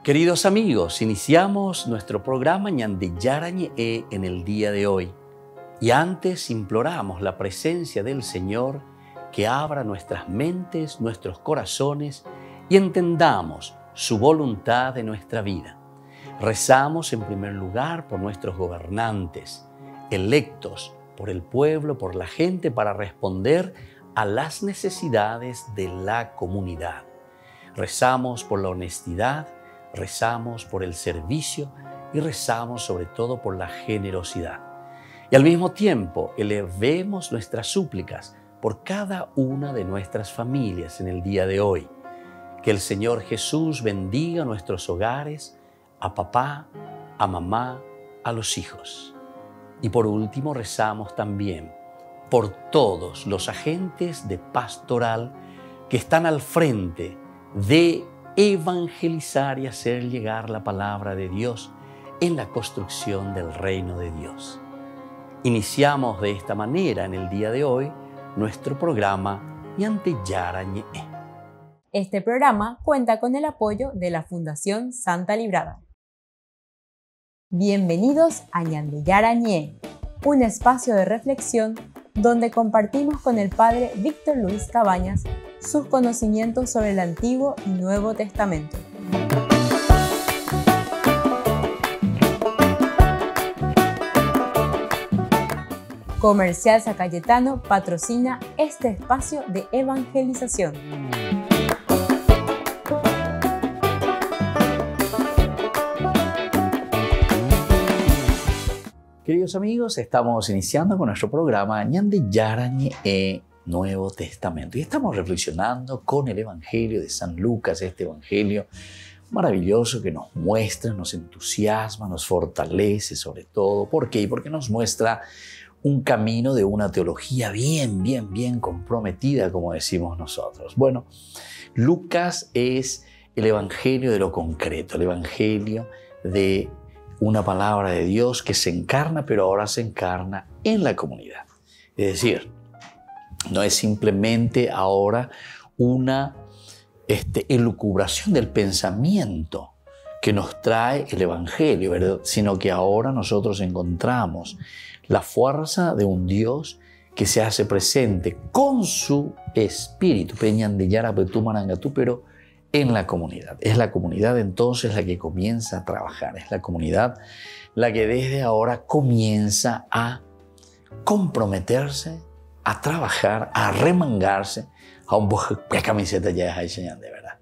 Queridos amigos, iniciamos nuestro programa Ñande Yarañe en el día de hoy. Y antes imploramos la presencia del Señor que abra nuestras mentes, nuestros corazones y entendamos su voluntad en nuestra vida. Rezamos en primer lugar por nuestros gobernantes, electos por el pueblo, por la gente, para responder a las necesidades de la comunidad. Rezamos por la honestidad, rezamos por el servicio y rezamos sobre todo por la generosidad. Y al mismo tiempo elevemos nuestras súplicas por cada una de nuestras familias en el día de hoy. Que el Señor Jesús bendiga nuestros hogares, a papá, a mamá, a los hijos. Y por último rezamos también por todos los agentes de pastoral que están al frente de evangelizar y hacer llegar la palabra de Dios en la construcción del reino de Dios. Iniciamos de esta manera en el día de hoy nuestro programa Ñande Yarañe. Este programa cuenta con el apoyo de la Fundación Santa Librada. Bienvenidos a Ñande Yarañe, un espacio de reflexión donde compartimos con el Padre Víctor Luis Cabañas sus conocimientos sobre el Antiguo y Nuevo Testamento. Comercial San Cayetano patrocina este espacio de evangelización. Queridos amigos, estamos iniciando con nuestro programa Ñande Yarañe Nuevo Testamento y estamos reflexionando con el Evangelio de San Lucas, este Evangelio maravilloso que nos muestra, nos entusiasma, nos fortalece sobre todo. ¿Por qué? Porque nos muestra un camino de una teología bien comprometida, como decimos nosotros. Bueno, Lucas es el Evangelio de lo concreto, el Evangelio de una palabra de Dios que se encarna, pero ahora se encarna en la comunidad. Es decir, no es simplemente ahora una elucubración del pensamiento que nos trae el Evangelio, ¿verdad? Sino que ahora nosotros encontramos la fuerza de un Dios que se hace presente con su espíritu, pero en la comunidad. Es la comunidad entonces la que comienza a trabajar, es la comunidad la que desde ahora comienza a comprometerse, a trabajar, a remangarse, a un poco de camiseta ya de verdad.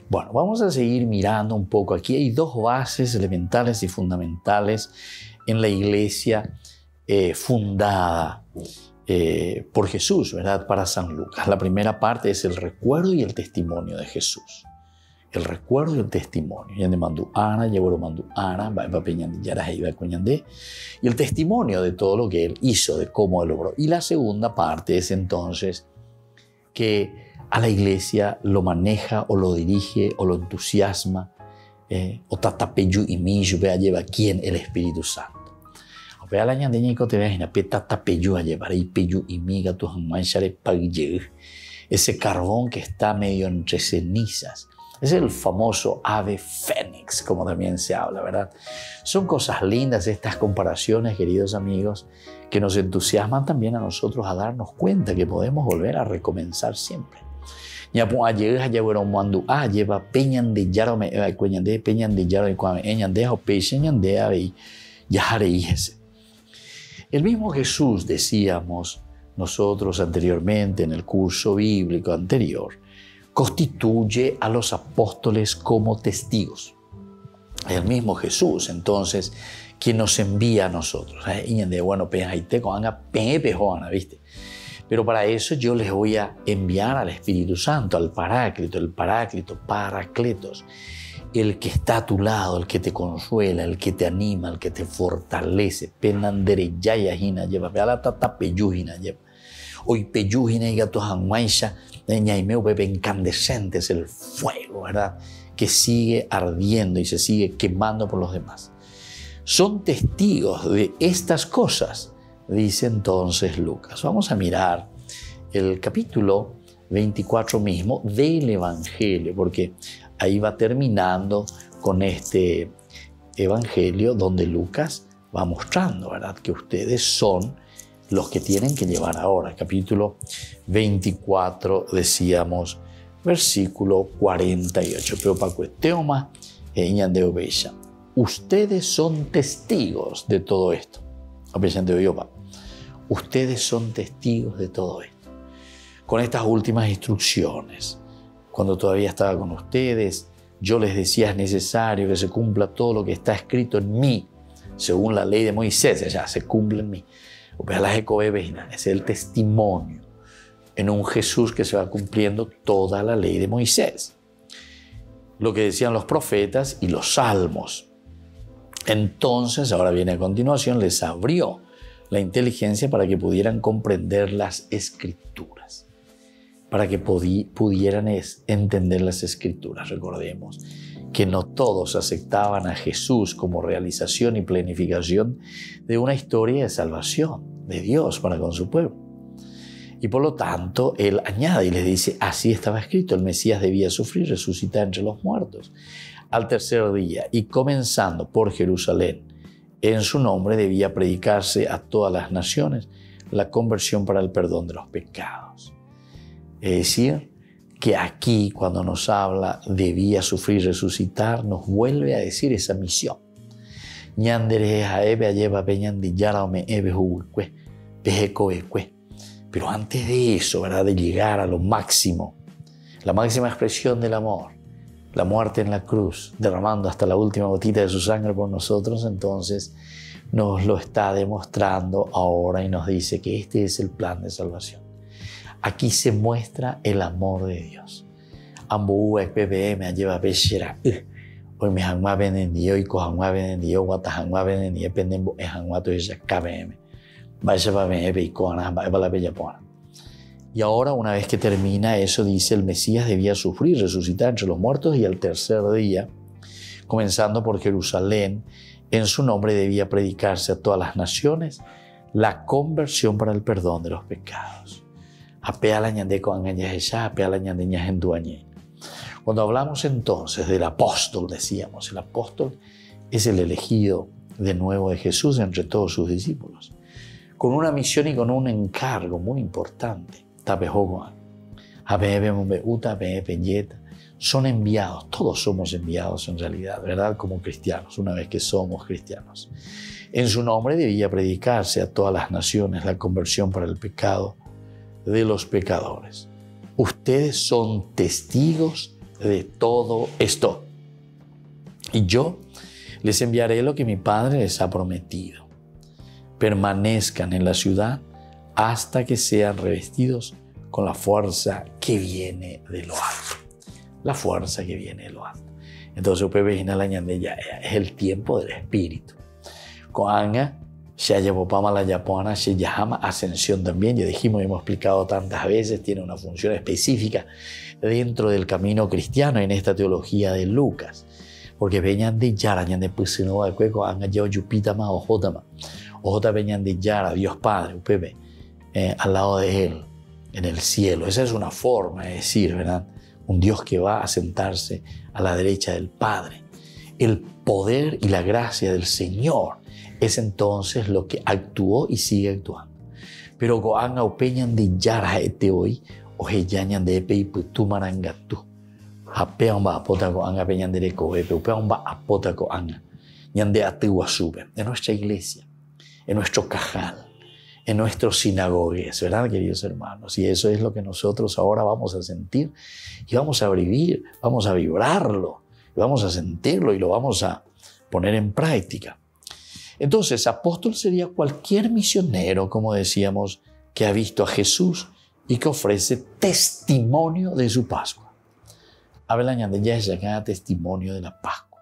Bueno, vamos a seguir mirando un poco. Aquí hay dos bases elementales y fundamentales en la iglesia fundada por Jesús, ¿verdad? Para San Lucas. La primera parte es el recuerdo y el testimonio de Jesús. El recuerdo y el testimonio. Y el testimonio de todo lo que él hizo, de cómo él obró. Y la segunda parte es entonces que a la iglesia lo maneja o lo dirige o lo entusiasma o tatapeyu y millo lleva quién, el Espíritu Santo. Ese carbón que está medio entre cenizas. Es el famoso ave fénix, como también se habla, ¿verdad? Son cosas lindas estas comparaciones, queridos amigos, que nos entusiasman también a nosotros a darnos cuenta que podemos volver a recomenzar siempre. El mismo Jesús, decíamos nosotros anteriormente en el curso bíblico anterior, constituye a los apóstoles como testigos. El mismo Jesús, entonces, quien nos envía a nosotros. ¿Viste? Pero para eso yo les voy a enviar al Espíritu Santo, al Paráclito, el Paráclito, Paracletos, el que está a tu lado, el que te consuela, el que te anima, el que te fortalece. Hoy peyujina y gatos anguaisha, incandescente es el fuego, ¿verdad? Que sigue ardiendo y se sigue quemando por los demás. Son testigos de estas cosas, dice entonces Lucas. Vamos a mirar el capítulo 24 mismo del Evangelio, porque ahí va terminando con este evangelio donde Lucas va mostrando, ¿verdad?, que ustedes son los que tienen que llevar ahora. Capítulo 24, decíamos, versículo 48. Pero Pacueteoma de Obeya. Ustedes son testigos de todo esto. Ustedes son testigos de todo esto. Con estas últimas instrucciones, cuando todavía estaba con ustedes, yo les decía, es necesario que se cumpla todo lo que está escrito en mí, según la ley de Moisés, ya se cumple en mí. Ese es el testimonio en un Jesús que se va cumpliendo toda la ley de Moisés. Lo que decían los profetas y los salmos. Entonces, ahora viene a continuación, les abrió la inteligencia para que pudieran comprender las Escrituras, para que pudieran entender las Escrituras. Recordemos que no todos aceptaban a Jesús como realización y planificación de una historia de salvación de Dios para con su pueblo. Y por lo tanto, Él añade y les dice, así estaba escrito, el Mesías debía sufrir, resucitar entre los muertos al tercer día, y comenzando por Jerusalén, en su nombre debía predicarse a todas las naciones la conversión para el perdón de los pecados. Es decir, que aquí cuando nos habla debía sufrir, resucitar, nos vuelve a decir esa misión. Pero antes de eso, ¿verdad?, de llegar a lo máximo, la máxima expresión del amor, la muerte en la cruz, derramando hasta la última gotita de su sangre por nosotros, entonces nos lo está demostrando ahora y nos dice que este es el plan de salvación. Aquí se muestra el amor de Dios. Hoy me han vendido y cojan más vendido, guatas han vendido, pendiendo es han guato y ya KBM. Vaya para venir y cojan para la bella pona. Y ahora, una vez que termina eso, dice el Mesías debía sufrir, resucitar entre los muertos y al tercer día, comenzando por Jerusalén, en su nombre debía predicarse a todas las naciones la conversión para el perdón de los pecados. Cuando hablamos entonces del apóstol, decíamos, el apóstol es el elegido de nuevo de Jesús entre todos sus discípulos, con una misión y con un encargo muy importante. Son enviados, todos somos enviados en realidad, ¿verdad?, como cristianos, una vez que somos cristianos. En su nombre debía predicarse a todas las naciones la conversión para el pecado de los pecadores. Ustedes son testigos de todo esto. Y yo les enviaré lo que mi Padre les ha prometido. Permanezcan en la ciudad hasta que sean revestidos con la fuerza que viene de lo alto. La fuerza que viene de lo alto. Entonces, es el tiempo del Espíritu. Coanga, se llevó para la yapona, se llama ascensión también. Ya dijimos y hemos explicado tantas veces, tiene una función específica dentro del camino cristiano en esta teología de Lucas. Porque venían de Yara, de Pusino, de Cueco, han hallado Yupitama o Jotama. Ojota venían de Yara, Dios Padre, Upepe, al lado de Él, en el cielo. Esa es una forma de decir, ¿verdad? Un Dios que va a sentarse a la derecha del Padre. El poder y la gracia del Señor es entonces lo que actuó y sigue actuando. Pero Goanga opeñan de Yara este hoy, o heyañan de Epe y Putumarangatu. Hapean va a pota Goanga peñan de Recoepe, upean va a pota Goanga, ñan de Atihuasube, en nuestra iglesia, en nuestro cajal, en nuestros sinagogues, ¿verdad, queridos hermanos? Y eso es lo que nosotros ahora vamos a sentir y vamos a vivir, vamos a vibrarlo, vamos a sentirlo y lo vamos a poner en práctica. Entonces, apóstol sería cualquier misionero, como decíamos, que ha visto a Jesús y que ofrece testimonio de su Pascua. Habla ñande ya es acá testimonio de la Pascua.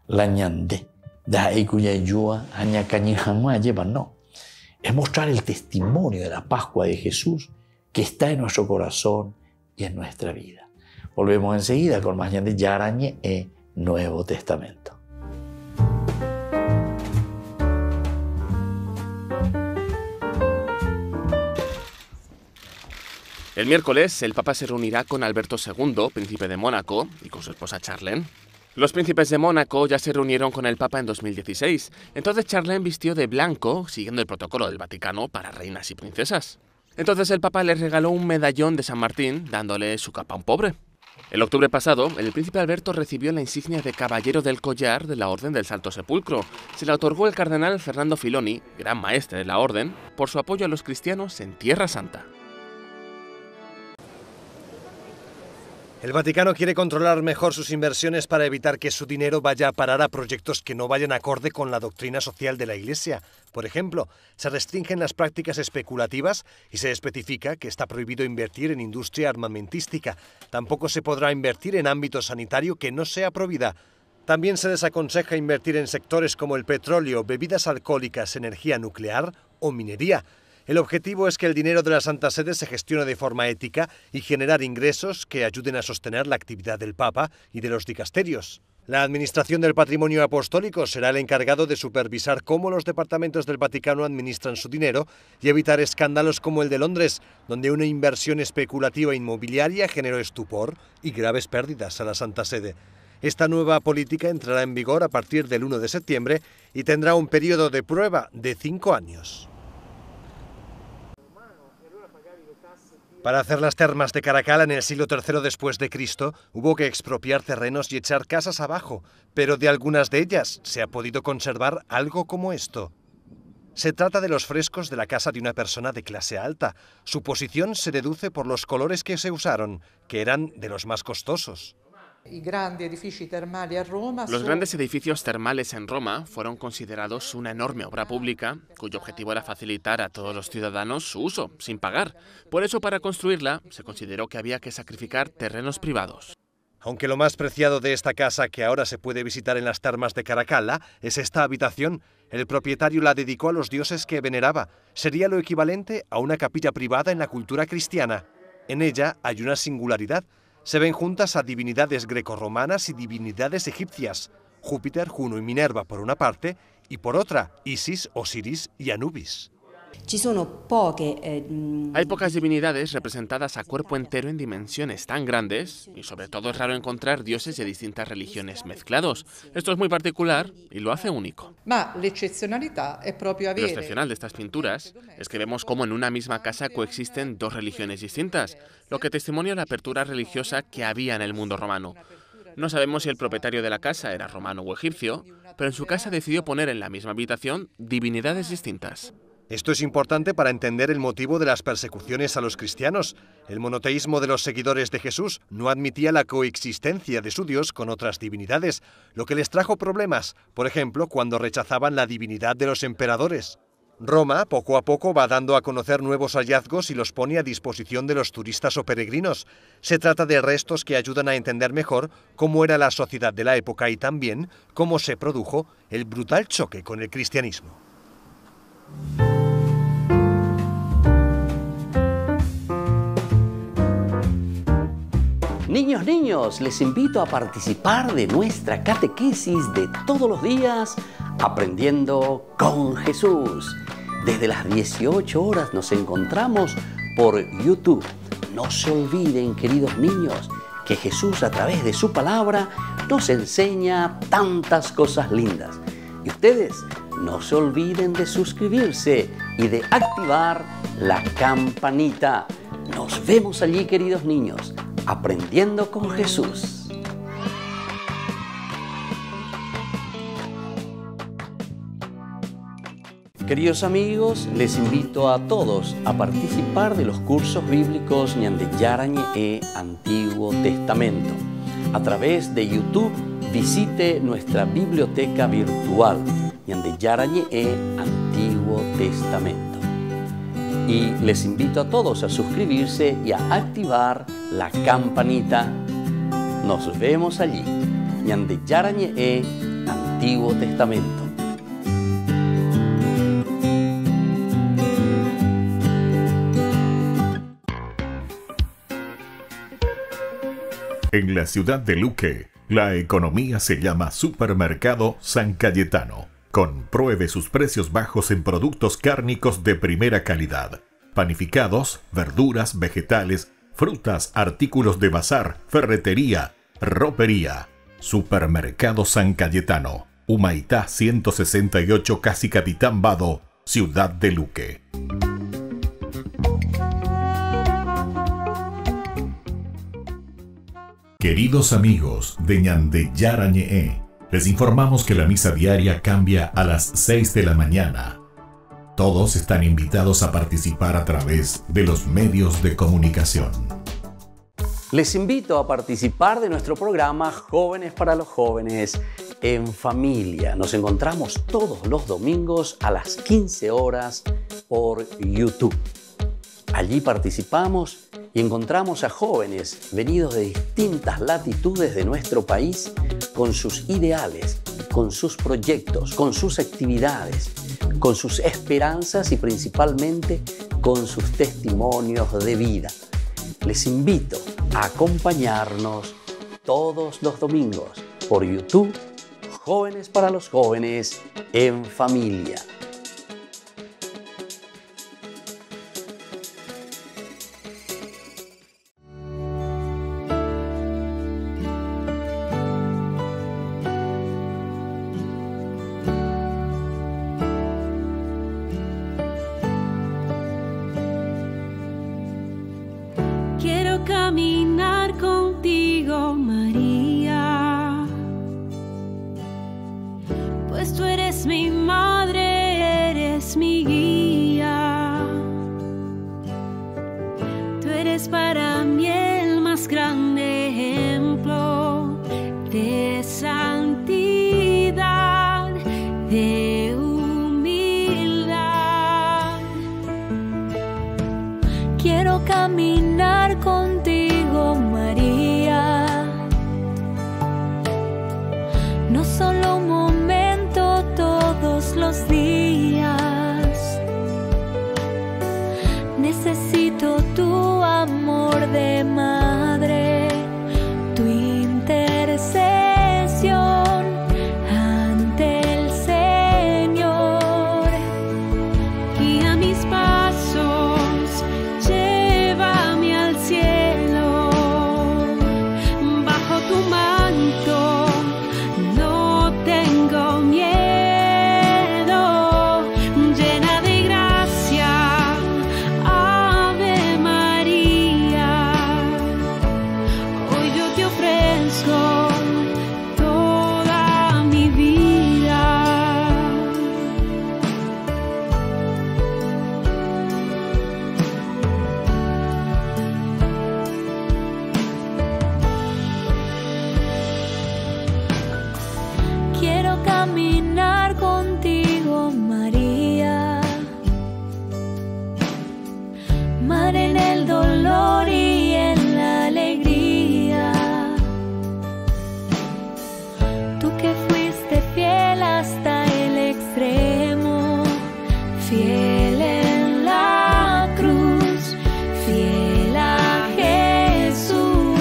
La ñande, da ikuya yua, aña cañijanua llevan, no. Es mostrar el testimonio de la Pascua de Jesús que está en nuestro corazón y en nuestra vida. Volvemos enseguida con más ñande yarañe e Nuevo Testamento. El miércoles, el Papa se reunirá con Alberto II, príncipe de Mónaco, y con su esposa Charlene. Los príncipes de Mónaco ya se reunieron con el Papa en 2016. Entonces Charlene vistió de blanco, siguiendo el protocolo del Vaticano para reinas y princesas. Entonces el Papa le regaló un medallón de San Martín, dándole su capa a un pobre. El octubre pasado, el príncipe Alberto recibió la insignia de Caballero del Collar de la Orden del Santo Sepulcro. Se la otorgó el cardenal Fernando Filoni, gran maestre de la orden, por su apoyo a los cristianos en Tierra Santa. El Vaticano quiere controlar mejor sus inversiones para evitar que su dinero vaya a parar a proyectos que no vayan acorde con la doctrina social de la Iglesia. Por ejemplo, se restringen las prácticas especulativas y se especifica que está prohibido invertir en industria armamentística. Tampoco se podrá invertir en ámbito sanitario que no sea provida. También se desaconseja invertir en sectores como el petróleo, bebidas alcohólicas, energía nuclear o minería. El objetivo es que el dinero de la Santa Sede se gestione de forma ética y generar ingresos que ayuden a sostener la actividad del Papa y de los dicasterios. La Administración del Patrimonio Apostólico será el encargado de supervisar cómo los departamentos del Vaticano administran su dinero y evitar escándalos como el de Londres, donde una inversión especulativa inmobiliaria generó estupor y graves pérdidas a la Santa Sede. Esta nueva política entrará en vigor a partir del 1 de septiembre y tendrá un periodo de prueba de 5 años. Para hacer las termas de Caracalla en el siglo III después de Cristo, hubo que expropiar terrenos y echar casas abajo, pero de algunas de ellas se ha podido conservar algo como esto. Se trata de los frescos de la casa de una persona de clase alta. Su posición se deduce por los colores que se usaron, que eran de los más costosos. Los grandes edificios termales en Roma fueron considerados una enorme obra pública, cuyo objetivo era facilitar a todos los ciudadanos su uso, sin pagar. Por eso, para construirla, se consideró que había que sacrificar terrenos privados. Aunque lo más preciado de esta casa que ahora se puede visitar en las termas de Caracalla es esta habitación, el propietario la dedicó a los dioses que veneraba. Sería lo equivalente a una capilla privada en la cultura cristiana. En ella hay una singularidad. Se ven juntas a divinidades grecorromanas y divinidades egipcias, Júpiter, Juno y Minerva por una parte, y por otra, Isis, Osiris y Anubis. Hay pocas divinidades representadas a cuerpo entero en dimensiones tan grandes, y sobre todo es raro encontrar dioses de distintas religiones mezclados. Esto es muy particular y lo hace único. Lo excepcional de estas pinturas es que vemos cómo en una misma casa coexisten dos religiones distintas, lo que testimonia la apertura religiosa que había en el mundo romano. No sabemos si el propietario de la casa era romano o egipcio, pero en su casa decidió poner en la misma habitación divinidades distintas. Esto es importante para entender el motivo de las persecuciones a los cristianos. El monoteísmo de los seguidores de Jesús no admitía la coexistencia de su Dios con otras divinidades, lo que les trajo problemas, por ejemplo, cuando rechazaban la divinidad de los emperadores. Roma, poco a poco, va dando a conocer nuevos hallazgos y los pone a disposición de los turistas o peregrinos. Se trata de restos que ayudan a entender mejor cómo era la sociedad de la época y también cómo se produjo el brutal choque con el cristianismo. Niños, les invito a participar de nuestra catequesis de todos los días, Aprendiendo con Jesús. Desde las 18 horas nos encontramos por YouTube. No se olviden, queridos niños, que Jesús a través de su palabra nos enseña tantas cosas lindas. Y ustedes no se olviden de suscribirse y de activar la campanita. Nos vemos allí, queridos niños, Aprendiendo con Jesús. Queridos amigos, les invito a todos a participar de los cursos bíblicos Ñande Yarañe e Antiguo Testamento. A través de YouTube, visite nuestra biblioteca virtual Ñande Yarañe e Antiguo Testamento. Y les invito a todos a suscribirse y a activar la campanita. Nos vemos allí. Ñande Yarañe e Antiguo Testamento. En la ciudad de Luque, la economía se llama Supermercado San Cayetano. Compruebe sus precios bajos en productos cárnicos de primera calidad. Panificados, verduras, vegetales, frutas, artículos de bazar, ferretería, ropería. Supermercado San Cayetano, Humaitá 168, casi Capitán Vado, Ciudad de Luque. Queridos amigos de Ñande Yarañe, les informamos que la misa diaria cambia a las 6 de la mañana. Todos están invitados a participar a través de los medios de comunicación. Les invito a participar de nuestro programa Jóvenes para los Jóvenes en Familia. Nos encontramos todos los domingos a las 15 horas por YouTube. Allí participamos y encontramos a jóvenes venidos de distintas latitudes de nuestro país con sus ideales, con sus proyectos, con sus actividades, con sus esperanzas y principalmente con sus testimonios de vida. Les invito a acompañarnos todos los domingos por YouTube, Jóvenes para los Jóvenes en Familia. Quiero caminar contigo, María, pues tú eres mi madre, eres mi guía. Tú eres para mí el más grande ejemplo de santidad, de humildad. Quiero caminar contigo, María, no solo un momento, todos los días. Necesito tu amor de madre, tu intercesión ante el Señor. Guía mis pasos, llévame al cielo, bajo tu manto no tengo miedo, llena de gracia, Ave María. Hoy yo te ofrezco toda mi vida. Quiero caminar contigo, María, madre en el dolor y en la alegría. Tú que fuiste fiel hasta el extremo, fiel en la cruz, fiel a Jesús.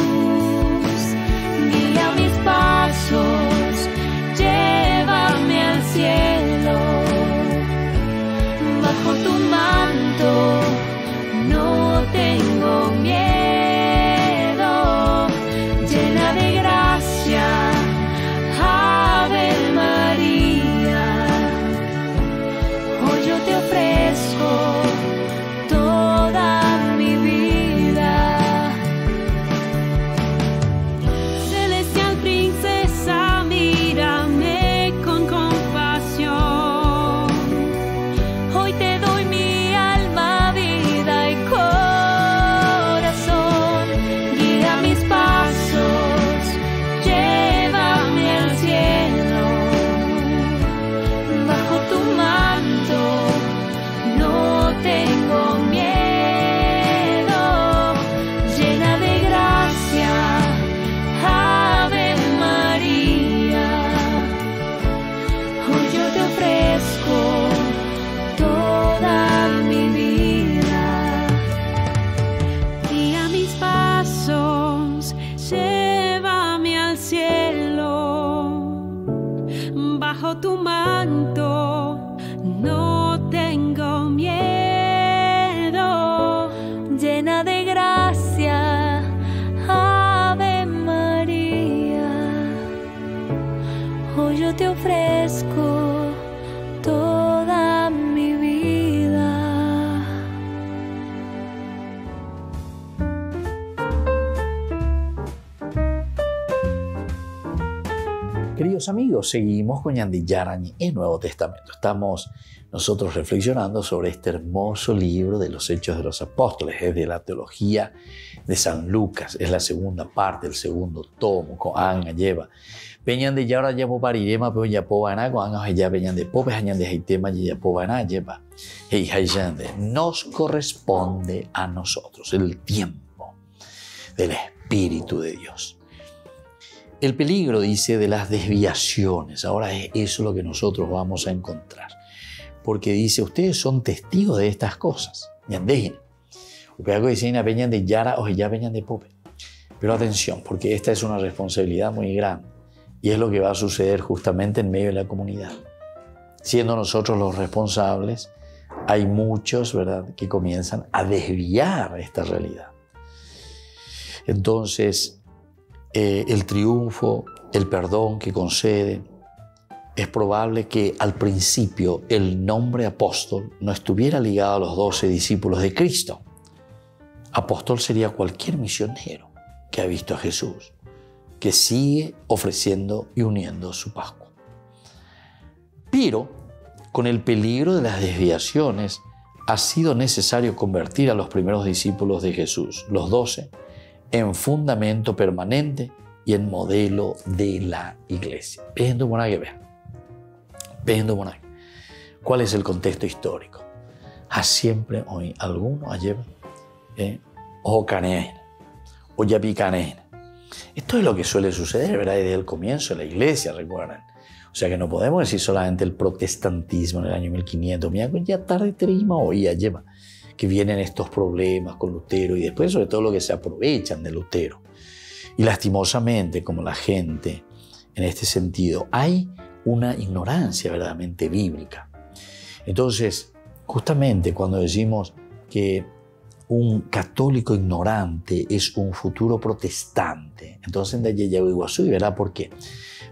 Guía mis pasos, llévame al cielo, bajo tu manto no tengo miedo, llena de gracia, Ave María. Hoy yo te ofrezco toda mi vida. Celestial princesa, mírame con compasión. Hoy te doy mi alma, vida y corazón. Guía mis pasos, llévame al cielo, bajo tu manto no tengo miedo, llena de gracia, Ave María. Hoy yo te ofrezco toda mi vida. Guía mis pasos, llévame al cielo, bajo tu manto no tengo miedo, llena de gracia, Ave María. yo te ofrezco toda mi vida. Queridos amigos, seguimos con Ñandi Yarañe en Nuevo Testamento. Estamos nosotros reflexionando sobre este hermoso libro de los Hechos de los Apóstoles, es de la teología de San Lucas, es la segunda parte, el segundo tomo, con Anga lleva. Peñan de Yara ya poparirema, pero ya pobana, con Anga ya peñan de popes, añan de Haitema, ya pobana lleva. Hey, Hayande, nos corresponde a nosotros el tiempo del Espíritu de Dios. El peligro, dice, de las desviaciones. Ahora es eso lo que nosotros vamos a encontrar. Porque dice, ustedes son testigos de estas cosas. Pero atención, porque esta es una responsabilidad muy grande. Y es lo que va a suceder justamente en medio de la comunidad. Siendo nosotros los responsables, hay muchos, ¿verdad?, que comienzan a desviar esta realidad. Entonces, el triunfo, el perdón que concede, es probable que al principio el nombre apóstol no estuviera ligado a los 12 discípulos de Cristo. Apóstol sería cualquier misionero que ha visto a Jesús, que sigue ofreciendo y uniendo su Pascua. Pero, con el peligro de las desviaciones, ha sido necesario convertir a los primeros discípulos de Jesús, los 12, en fundamento permanente y en modelo de la iglesia. ¿Cuál es el contexto histórico? Siempre hoy alguno lleva o caneen o yapicaneen. Esto es lo que suele suceder, ¿verdad?, desde el comienzo de la iglesia, recuerden. O sea que no podemos decir solamente el protestantismo en el año 1500, mira, ya tarde trima hoy ya lleva, que vienen estos problemas con Lutero y después sobre todo lo que se aprovechan de Lutero. Y lastimosamente, como la gente en este sentido, hay una ignorancia verdaderamente bíblica. Entonces, justamente cuando decimos que un católico ignorante es un futuro protestante, entonces de allí Iguazú, ¿verdad? ¿Por qué?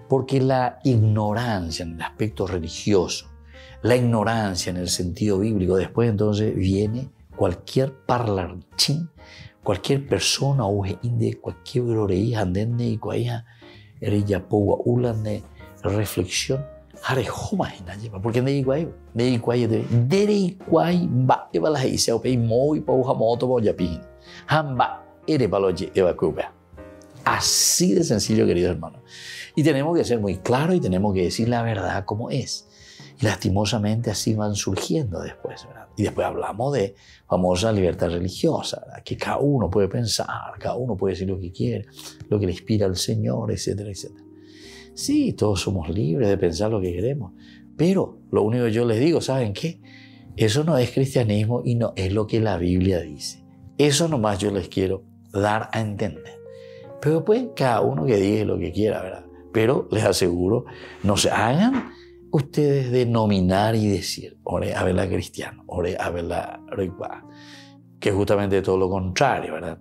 Porque la ignorancia en el aspecto religioso, la ignorancia en el sentido bíblico, después entonces viene cualquier parlanchín, cualquier persona o de cualquier groreí andende y cuaya erilla powa ulande reflexión hare joma hinaje porque de iguay de iguay va eva la hice o pei muy pauja moto boya pin hamba ere baloje eva cuba. Así de sencillo, queridos hermanos. Y tenemos que ser muy claros y tenemos que decir la verdad como es. Y lastimosamente así van surgiendo después, ¿verdad? Y después hablamos de famosa libertad religiosa, ¿verdad?, que cada uno puede pensar, cada uno puede decir lo que quiere, lo que le inspira al Señor, etcétera, etcétera. Sí, todos somos libres de pensar lo que queremos, pero lo único que yo les digo, ¿saben qué? Eso no es cristianismo y no es lo que la Biblia dice. Eso nomás yo les quiero dar a entender. Pero pues cada uno que diga lo que quiera, ¿verdad? Pero les aseguro, no se hagan ustedes denominar y decir, ore a verla cristiano, ore a verla recuá, que es justamente todo lo contrario, ¿verdad?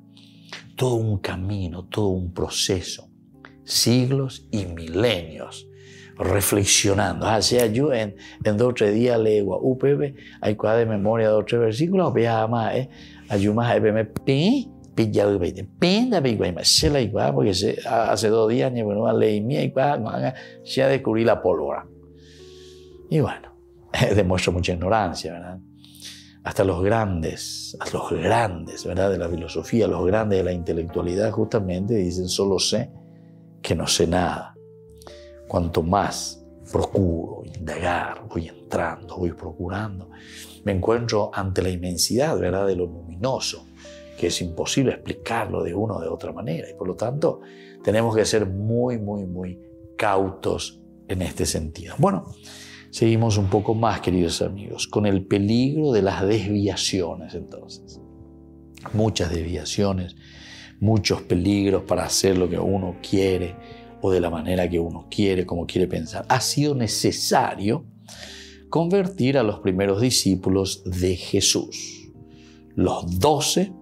Todo un camino, todo un proceso, siglos y milenios reflexionando. Sea yo en 2 o 3 días leo UPB, hay cuadra de memoria 2 o 3 versículos, pero más ayumas a verme porque hace 2 días ni bueno leí mía y ya descubrí la pólvora. Y bueno, demuestra mucha ignorancia, ¿verdad? Hasta los grandes, ¿verdad?, de la filosofía, los grandes de la intelectualidad, justamente dicen, solo sé que no sé nada. Cuanto más procuro indagar, voy entrando, voy procurando, me encuentro ante la inmensidad, ¿verdad?, de lo luminoso, que es imposible explicarlo de una o de otra manera. Y por lo tanto, tenemos que ser muy, muy, muy cautos en este sentido. Bueno, seguimos un poco más, queridos amigos, con el peligro de las desviaciones entonces. Muchas desviaciones, muchos peligros para hacer lo que uno quiere o de la manera que uno quiere, como quiere pensar. Ha sido necesario convertir a los primeros discípulos de Jesús. Los 12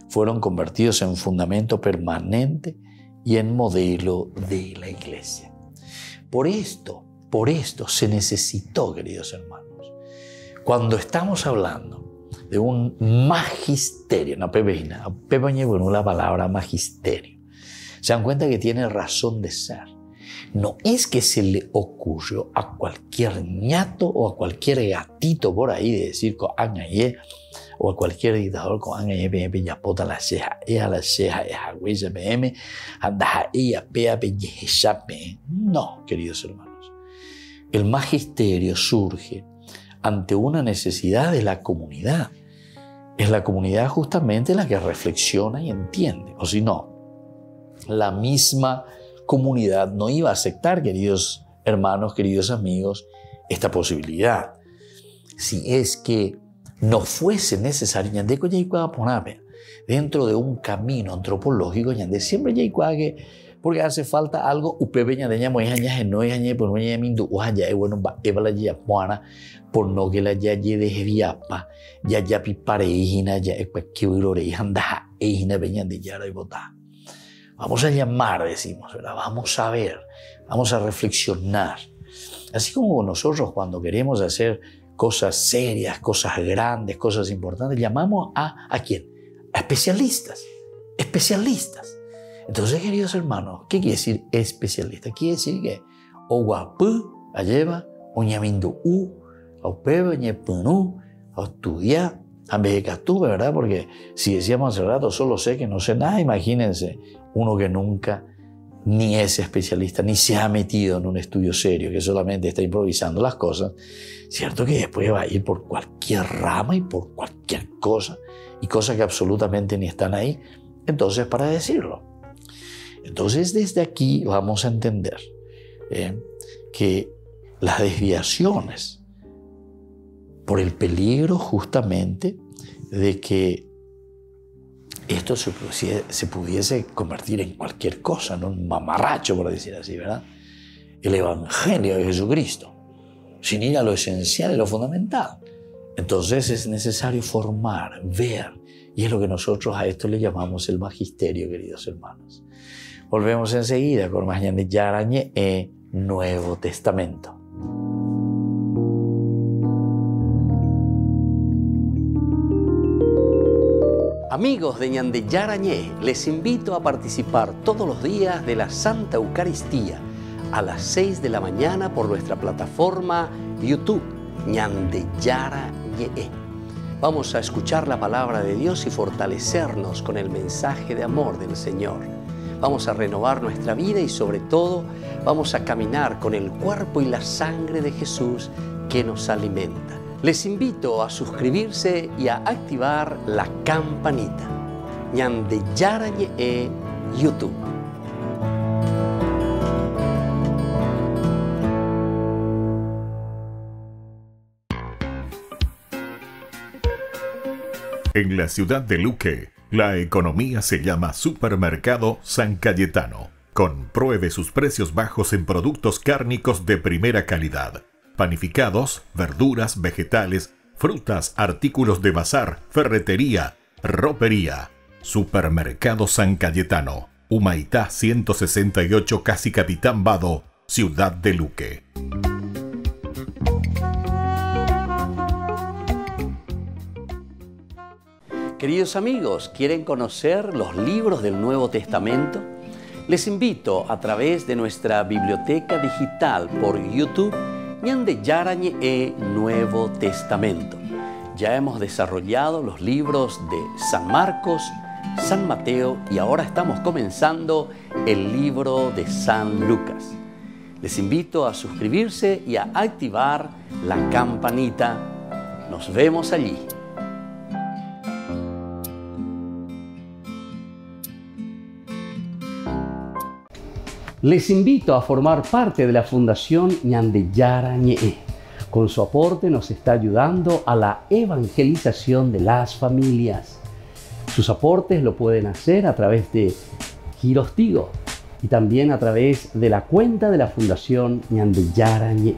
fueron convertidos en fundamento permanente y en modelo de la iglesia. Por esto, por esto se necesitó, queridos hermanos. Cuando estamos hablando de un magisterio, no pepeina, la palabra magisterio, se dan cuenta que tiene razón de ser. No es que se le ocurrió a cualquier ñato o a cualquier gatito por ahí de decir o a cualquier dictador con yapota la ceja, no, queridos hermanos. El magisterio surge ante una necesidad de la comunidad. Es la comunidad justamente la que reflexiona y entiende. O si no, la misma comunidad no iba a aceptar, queridos hermanos, queridos amigos, esta posibilidad. Si es que no fuese necesario, dentro de un camino antropológico, siempre porque hace falta algo, por no que la yaye de viapa, ya pipareina, ya de yara y botá. Vamos a llamar, decimos, ¿verdad? Vamos a ver, vamos a reflexionar. Así como nosotros cuando queremos hacer cosas serias, cosas grandes, cosas importantes, llamamos ¿a quién? A especialistas. Especialistas. Entonces, queridos hermanos, ¿qué quiere decir especialista? Quiere decir que o guapu, lleva, o ñamindu o pebe, ñepunu, o estudiar, a tú, ¿verdad? Porque si decíamos hace rato, solo sé que no sé nada, imagínense, uno que nunca ni es especialista, ni se ha metido en un estudio serio, que solamente está improvisando las cosas, cierto que después va a ir por cualquier rama y por cualquier cosa, y cosas que absolutamente ni están ahí, entonces para decirlo. Entonces desde aquí vamos a entender que las desviaciones por el peligro justamente de que esto se pudiese convertir en cualquier cosa, en un mamarracho, por decir así, ¿verdad? El Evangelio de Jesucristo, sin ir a lo esencial y lo fundamental. Entonces es necesario formar, ver, y es lo que nosotros a esto le llamamos el magisterio, queridos hermanos. Volvemos enseguida con más de Yarañe Nuevo Testamento. Amigos de Ñande Yarañé, les invito a participar todos los días de la Santa Eucaristía a las 6 de la mañana por nuestra plataforma YouTube, Ñande Yarañé. Vamos a escuchar la palabra de Dios y fortalecernos con el mensaje de amor del Señor. Vamos a renovar nuestra vida y sobre todo vamos a caminar con el cuerpo y la sangre de Jesús que nos alimenta. Les invito a suscribirse y a activar la campanita. Ñande Yarañé YouTube. En la ciudad de Luque, la economía se llama Supermercado San Cayetano. Compruebe sus precios bajos en productos cárnicos de primera calidad. Panificados, verduras, vegetales, frutas, artículos de bazar, ferretería, ropería. Supermercado San Cayetano, Humaitá 168, Casi Capitán Vado, Ciudad de Luque. Queridos amigos, ¿quieren conocer los libros del Nuevo Testamento? Les invito a través de nuestra biblioteca digital por YouTube, Ñande Yarañé Nuevo Testamento. Ya hemos desarrollado los libros de San Marcos, San Mateo y ahora estamos comenzando el libro de San Lucas. Les invito a suscribirse y a activar la campanita. Nos vemos allí. Les invito a formar parte de la Fundación Ñande Yarañé. Con su aporte nos está ayudando a la evangelización de las familias. Sus aportes lo pueden hacer a través de Giros Tigo y también a través de la cuenta de la Fundación Ñande Yarañé.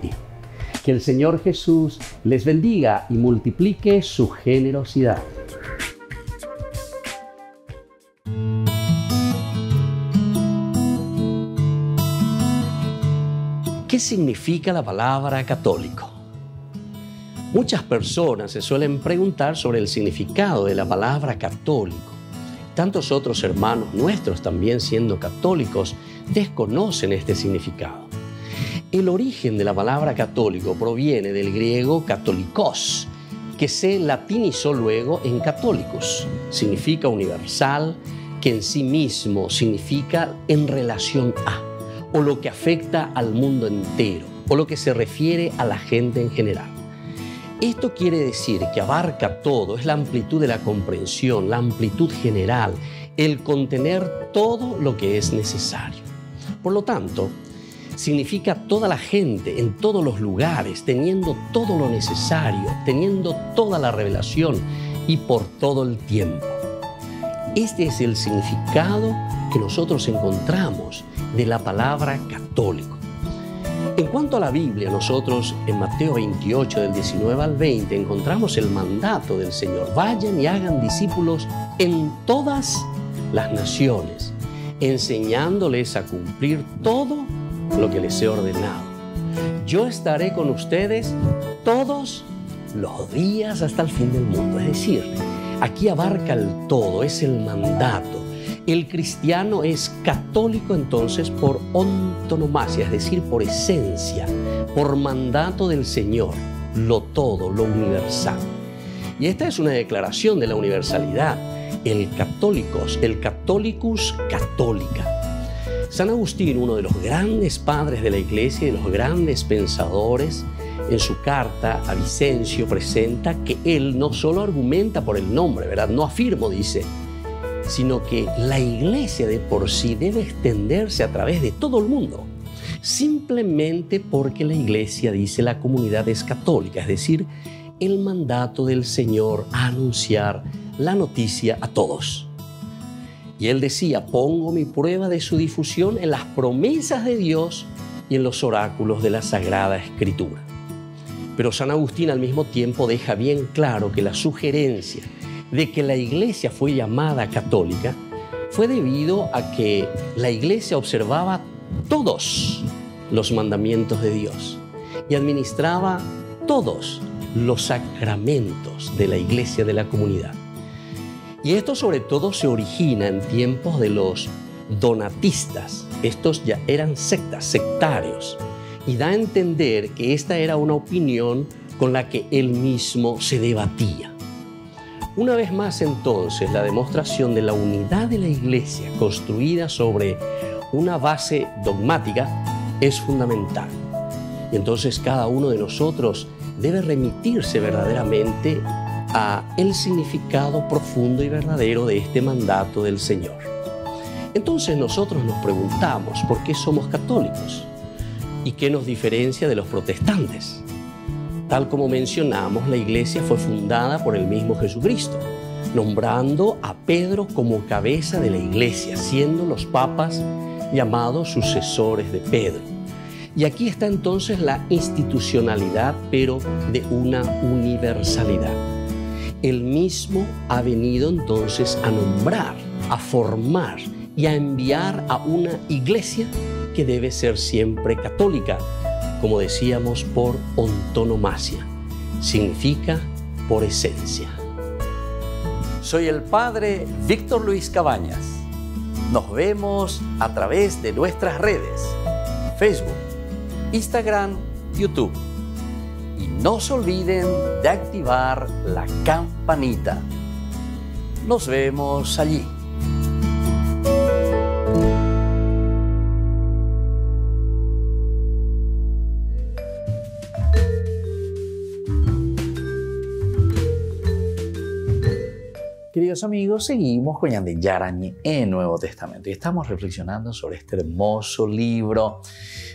Que el Señor Jesús les bendiga y multiplique su generosidad. ¿Qué ¿Qué significa la palabra católico? Muchas personas se suelen preguntar sobre el significado de la palabra católico. Tantos otros hermanos nuestros, también siendo católicos, desconocen este significado. El origen de la palabra católico proviene del griego katolikos, que se latinizó luego en católicos. Significa universal, que en sí mismo significa en relación a, o lo que afecta al mundo entero, o lo que se refiere a la gente en general. Esto quiere decir que abarca todo, es la amplitud de la comprensión, la amplitud general, el contener todo lo que es necesario. Por lo tanto, significa toda la gente en todos los lugares, teniendo todo lo necesario, teniendo toda la revelación y por todo el tiempo. Este es el significado que nosotros encontramos de la palabra católico. En cuanto a la Biblia, nosotros en Mateo 28, del 19 al 20, encontramos el mandato del Señor. Vayan y hagan discípulos en todas las naciones, enseñándoles a cumplir todo lo que les he ordenado. Yo estaré con ustedes todos los días hasta el fin del mundo. Es decir, aquí abarca el todo, es el mandato. El cristiano es católico entonces por antonomasia, es decir, por esencia, por mandato del Señor, lo todo, lo universal. Y esta es una declaración de la universalidad, el catholicus católica. San Agustín, uno de los grandes padres de la Iglesia y de los grandes pensadores, en su carta a Vicencio presenta que él no solo argumenta por el nombre, ¿verdad? No afirmo, dice, sino que la Iglesia de por sí debe extenderse a través de todo el mundo, simplemente porque la Iglesia, dice, la comunidad es católica, es decir, el mandato del Señor a anunciar la noticia a todos. Y él decía, pongo mi prueba de su difusión en las promesas de Dios y en los oráculos de la Sagrada Escritura. Pero San Agustín al mismo tiempo deja bien claro que la sugerencia de que la Iglesia fue llamada católica fue debido a que la Iglesia observaba todos los mandamientos de Dios y administraba todos los sacramentos de la Iglesia de la comunidad. Y esto sobre todo se origina en tiempos de los donatistas. Estos ya eran sectarios, y da a entender que esta era una opinión con la que él mismo se debatía. Una vez más entonces, la demostración de la unidad de la Iglesia construida sobre una base dogmática es fundamental. Y entonces cada uno de nosotros debe remitirse verdaderamente a el significado profundo y verdadero de este mandato del Señor. Entonces nosotros nos preguntamos por qué somos católicos y qué nos diferencia de los protestantes. Tal como mencionamos, la Iglesia fue fundada por el mismo Jesucristo, nombrando a Pedro como cabeza de la Iglesia, siendo los papas llamados sucesores de Pedro. Y aquí está entonces la institucionalidad, pero de una universalidad. Él mismo ha venido entonces a nombrar, a formar y a enviar a una Iglesia que debe ser siempre católica, como decíamos, por antonomasia, significa por esencia. Soy el Padre Víctor Luis Cabañas. Nos vemos a través de nuestras redes, Facebook, Instagram, YouTube. Y no se olviden de activar la campanita. Nos vemos allí. Queridos amigos, seguimos con Ñande Yarañe en Nuevo Testamento y estamos reflexionando sobre este hermoso libro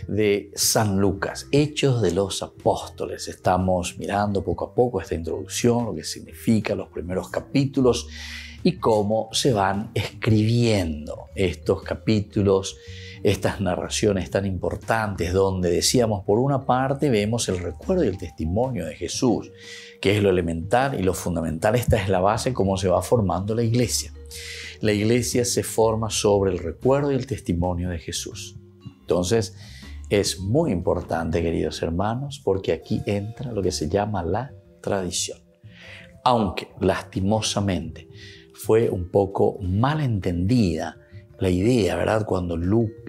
de San Lucas, Hechos de los Apóstoles. Estamos mirando poco a poco esta introducción, lo que significa los primeros capítulos y cómo se van escribiendo estos capítulos, estas narraciones tan importantes donde decíamos, por una parte vemos el recuerdo y el testimonio de Jesús, que es lo elemental y lo fundamental. Esta es la base cómo se va formando la Iglesia. La Iglesia se forma sobre el recuerdo y el testimonio de Jesús. Entonces, Es muy importante, queridos hermanos, porque aquí entra lo que se llama la tradición. Aunque lastimosamente fue un poco mal entendida la idea, ¿verdad? Cuando Lutero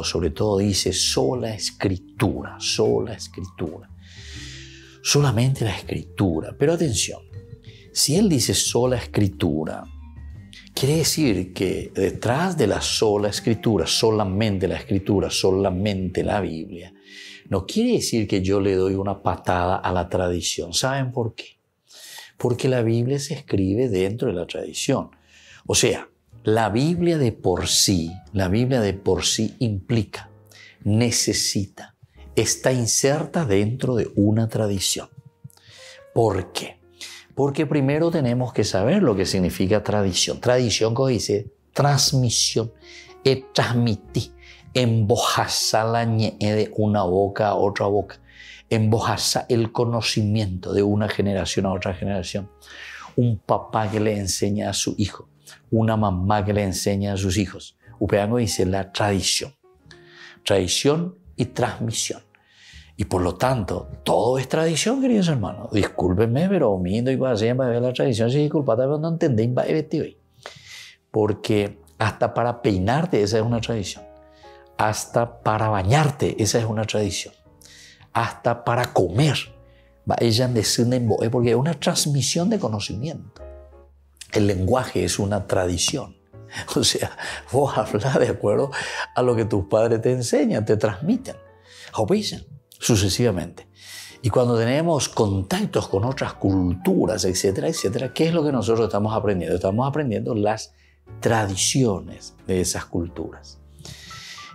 sobre todo dice sola escritura, solamente la escritura. Pero atención, si él dice sola escritura, quiere decir que detrás de la sola escritura, solamente la Biblia, no quiere decir que yo le doy una patada a la tradición. ¿Saben por qué? Porque la Biblia se escribe dentro de la tradición. O sea, la Biblia de por sí implica, necesita, está inserta dentro de una tradición. ¿Por qué? Porque primero tenemos que saber lo que significa tradición. Tradición, como dice, transmisión, transmitir, embojazar la ñe de una boca a otra boca, embojazar el conocimiento de una generación a otra generación. Un papá que le enseña a su hijo, una mamá que le enseña a sus hijos. Upeango dice la tradición y transmisión. Y por lo tanto, todo es tradición, queridos hermanos. Discúlpenme, pero miento y cuando se llama la tradición, sí, disculpate, pero no entendéis, porque hasta para peinarte esa es una tradición. Hasta para bañarte esa es una tradición. Hasta para comer, porque es una transmisión de conocimiento. El lenguaje es una tradición. O sea, vos hablas de acuerdo a lo que tus padres te enseñan, te transmiten. Sucesivamente. Y cuando tenemos contactos con otras culturas, etcétera, etcétera, ¿qué es lo que nosotros estamos aprendiendo? Estamos aprendiendo las tradiciones de esas culturas.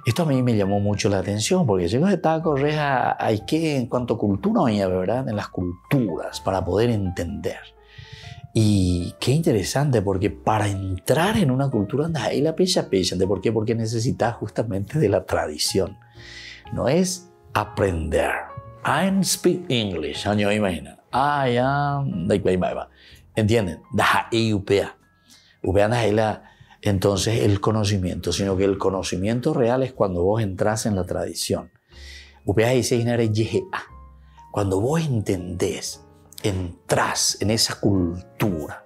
Esto a mí me llamó mucho la atención porque yo estaba correja, hay que, en cuanto a cultura, ¿verdad? En las culturas, para poder entender. Y qué interesante, porque para entrar en una cultura, anda ahí la pecha. ¿Por qué? Porque necesitas justamente de la tradición. No es aprender. I speak English. Año imagina. I am. ¿Entienden? Entonces el conocimiento, sino que el conocimiento real es cuando vos entras en la tradición. Cuando vos entendés, entras en esa cultura.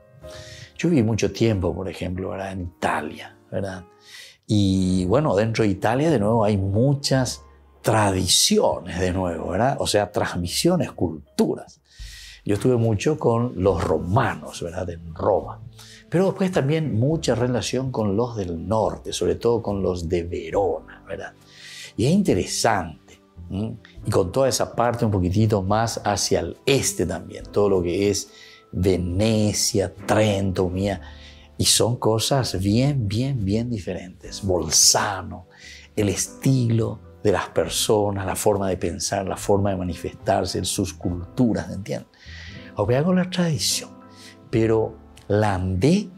Yo viví mucho tiempo, por ejemplo, ¿verdad? En Italia, ¿verdad? Y bueno, dentro de Italia de nuevo hay muchas tradiciones de nuevo, ¿verdad? O sea, transmisiones, culturas. Yo estuve mucho con los romanos, ¿verdad? En Roma. Pero después también mucha relación con los del norte, sobre todo con los de Verona, ¿verdad? Y es interesante. Y con toda esa parte un poquitito más hacia el este también, todo lo que es Venecia, Trento, y son cosas bien diferentes. Bolzano, el estilo de las personas, la forma de pensar, la forma de manifestarse en sus culturas, ¿entienden? Obvio con la tradición, pero ahí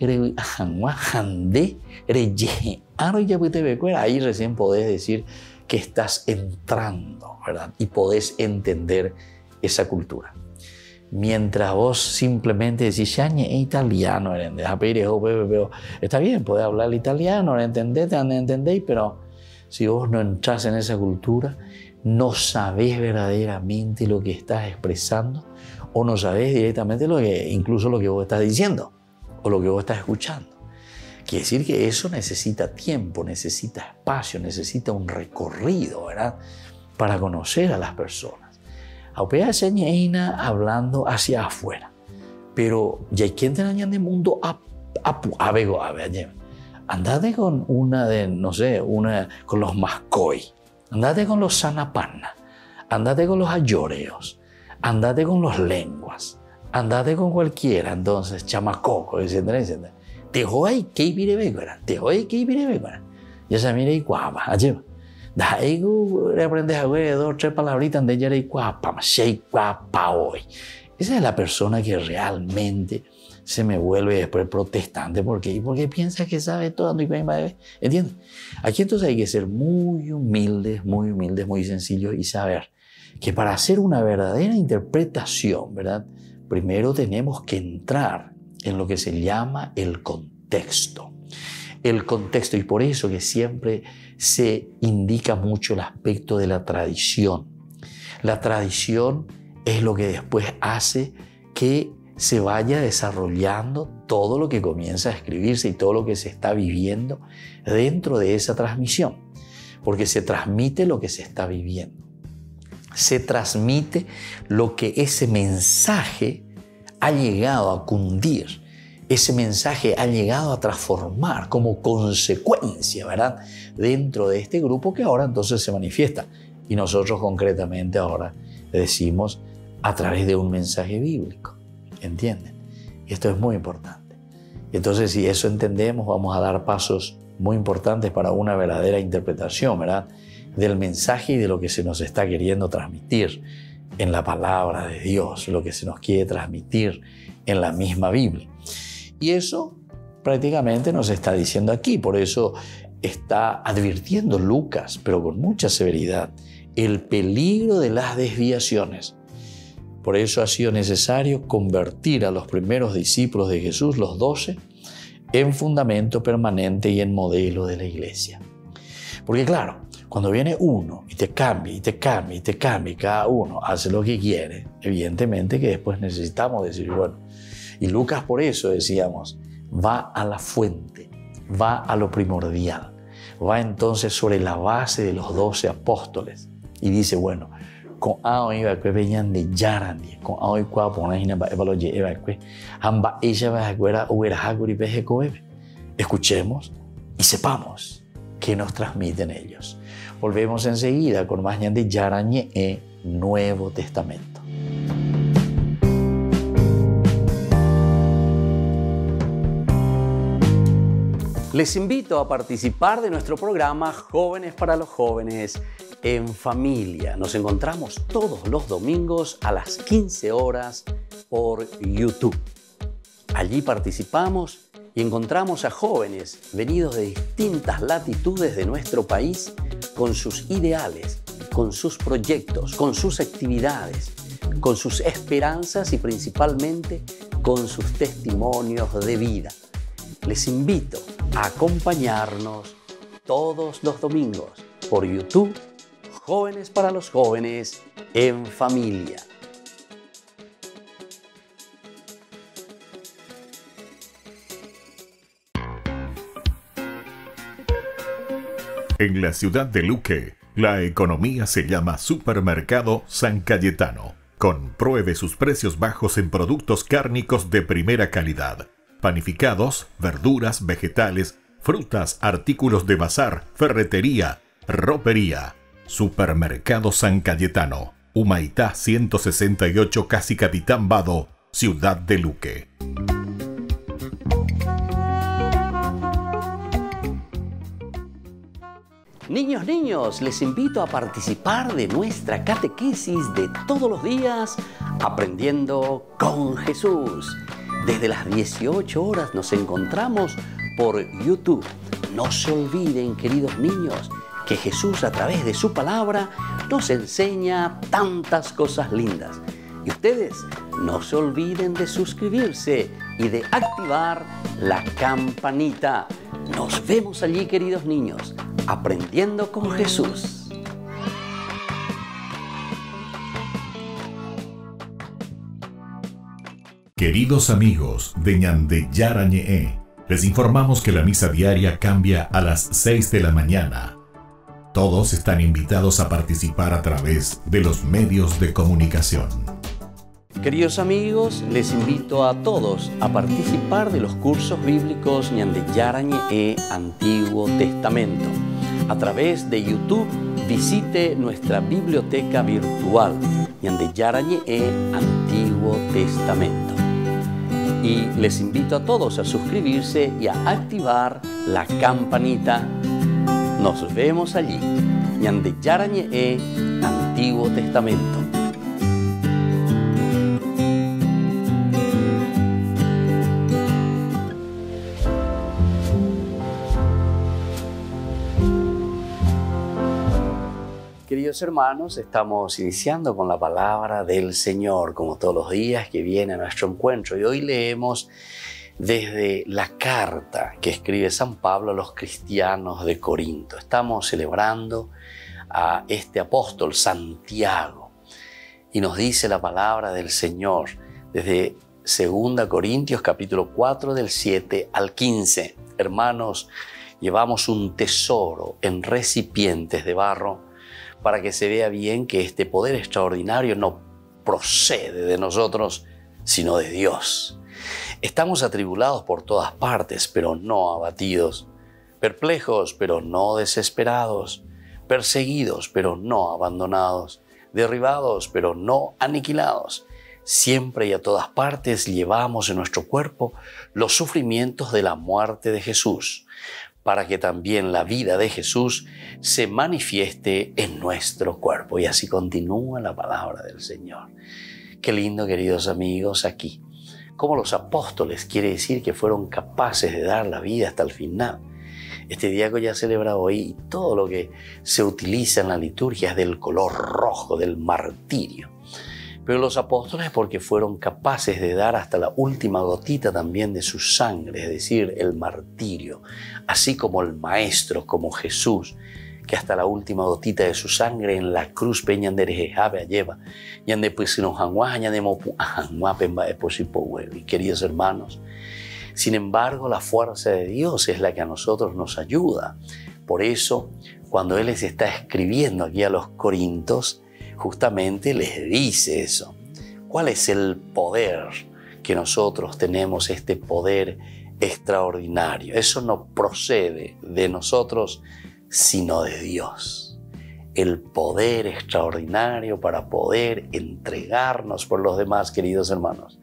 recién podés decir que estás entrando, ¿verdad? Y podés entender esa cultura. Mientras vos simplemente decís, ya es italiano, está bien, podés hablar italiano, entendéis, pero si vos no entras en esa cultura, no sabés verdaderamente lo que estás expresando o no sabés directamente incluso lo que vos estás diciendo o lo que vos estás escuchando. Quiere decir que eso necesita tiempo, necesita espacio, necesita un recorrido, ¿verdad? Para conocer a las personas. Aunque se hablando hacia afuera, pero ya hay que entrar en el mundo andate con con los mascoy, andate con los sanapana, andate con los ayoreos, andate con los lenguas, andate con cualquiera, entonces chamacoco, etcétera, etcétera. Te hoy que ibirevegora, ya se mira y guapa, allá. Da ego aprendes a ver 2 o 3 palabritas de ya y guapa, guapa hoy. Esa es la persona que realmente se me vuelve después protestante. ¿Por qué? Porque piensa que sabe todo. ¿Entiendes? Aquí entonces hay que ser muy humildes, muy sencillos y saber que para hacer una verdadera interpretación, ¿verdad? Primero tenemos que entrar en lo que se llama el contexto. el contexto, y por eso que siempre se indica mucho el aspecto de la tradición. La tradición es lo que después hace que se vaya desarrollando todo lo que comienza a escribirse y todo lo que se está viviendo dentro de esa transmisión, porque se transmite lo que se está viviendo. Se transmite lo que ese mensaje ha llegado a cundir, ese mensaje ha llegado a transformar como consecuencia, ¿verdad?, dentro de este grupo que ahora entonces se manifiesta. Y nosotros concretamente ahora decimos a través de un mensaje bíblico, ¿entienden? Y esto es muy importante. Entonces, si eso entendemos, vamos a dar pasos muy importantes para una verdadera interpretación, ¿verdad?, del mensaje y de lo que se nos está queriendo transmitir en la palabra de Dios, lo que se nos quiere transmitir en la misma Biblia. Y eso prácticamente nos está diciendo aquí, por eso está advirtiendo Lucas, pero con mucha severidad, el peligro de las desviaciones. Por eso ha sido necesario convertir a los primeros discípulos de Jesús, los 12, en fundamento permanente y en modelo de la iglesia. Porque claro, cuando viene uno y te cambia, y te cambia, y te cambia, y cada uno hace lo que quiere, evidentemente que después necesitamos decir, bueno, y Lucas por eso decíamos, va a la fuente, va a lo primordial, va entonces sobre la base de los 12 apóstoles y dice, bueno, con hoy va que venían de Yarani, con hoy cua poner en el que amba ella va a cuera o era haguri peje coebe. Escuchemos y sepamos qué nos transmiten ellos. Volvemos enseguida con más de Yarani e Nuevo Testamento. Les invito a participar de nuestro programa Jóvenes para los Jóvenes en Familia. Nos encontramos todos los domingos a las 15 horas por YouTube. Allí participamos y encontramos a jóvenes venidos de distintas latitudes de nuestro país con sus ideales, con sus proyectos, con sus actividades, con sus esperanzas y principalmente con sus testimonios de vida. Les invito a acompañarnos todos los domingos por YouTube, Jóvenes para los Jóvenes en Familia. En la ciudad de Luque, la economía se llama Supermercado San Cayetano. Compruebe sus precios bajos en productos cárnicos de primera calidad. Panificados, verduras, vegetales, frutas, artículos de bazar, ferretería, ropería. Supermercado San Cayetano, Humaitá 168, Casi Capitán Vado, Ciudad de Luque. Niños, les invito a participar de nuestra catequesis de todos los días, Aprendiendo con Jesús. Desde las 18 horas nos encontramos por YouTube. No se olviden, queridos niños, que Jesús a través de su palabra nos enseña tantas cosas lindas. Y ustedes no se olviden de suscribirse y de activar la campanita. Nos vemos allí, queridos niños, Aprendiendo con Jesús. Queridos amigos de Ñande Yarañe, les informamos que la misa diaria cambia a las 6 de la mañana. Todos están invitados a participar a través de los medios de comunicación. Queridos amigos, les invito a todos a participar de los cursos bíblicos Ñande Yarañe Antiguo Testamento. A través de YouTube, visite nuestra biblioteca virtual Ñande Yarañe Antiguo Testamento. Y les invito a todos a suscribirse y a activar la campanita. Nos vemos allí, Ñande Yarañe Antiguo Testamento. Queridos hermanos, estamos iniciando con la palabra del Señor, como todos los días que viene a nuestro encuentro. Y hoy leemos desde la carta que escribe San Pablo a los cristianos de Corinto. Estamos celebrando a este apóstol Santiago y nos dice la palabra del Señor desde 2 Corintios capítulo 4 del 7 al 15. Hermanos, llevamos un tesoro en recipientes de barro para que se vea bien que este poder extraordinario no procede de nosotros, sino de Dios. Estamos atribulados por todas partes, pero no abatidos, perplejos, pero no desesperados, perseguidos, pero no abandonados, derribados, pero no aniquilados. Siempre y a todas partes llevamos en nuestro cuerpo los sufrimientos de la muerte de Jesús, para que también la vida de Jesús se manifieste en nuestro cuerpo. Y así continúa la palabra del Señor. Qué lindo, queridos amigos, aquí. Como los apóstoles quiere decir que fueron capaces de dar la vida hasta el final. Este día que ya celebra hoy, y todo lo que se utiliza en la liturgia es del color rojo, del martirio. Pero los apóstoles porque fueron capaces de dar hasta la última gotita también de su sangre, es decir, el martirio, así como el Maestro, como Jesús, que hasta la última gotita de su sangre en la cruz lleva. Queridos hermanos, sin embargo, la fuerza de Dios es la que a nosotros nos ayuda. Por eso, cuando Él les está escribiendo aquí a los Corintios, justamente les dice eso. ¿Cuál es el poder que nosotros tenemos, este poder extraordinario? Eso no procede de nosotros, sino de Dios. El poder extraordinario para poder entregarnos por los demás, queridos hermanos.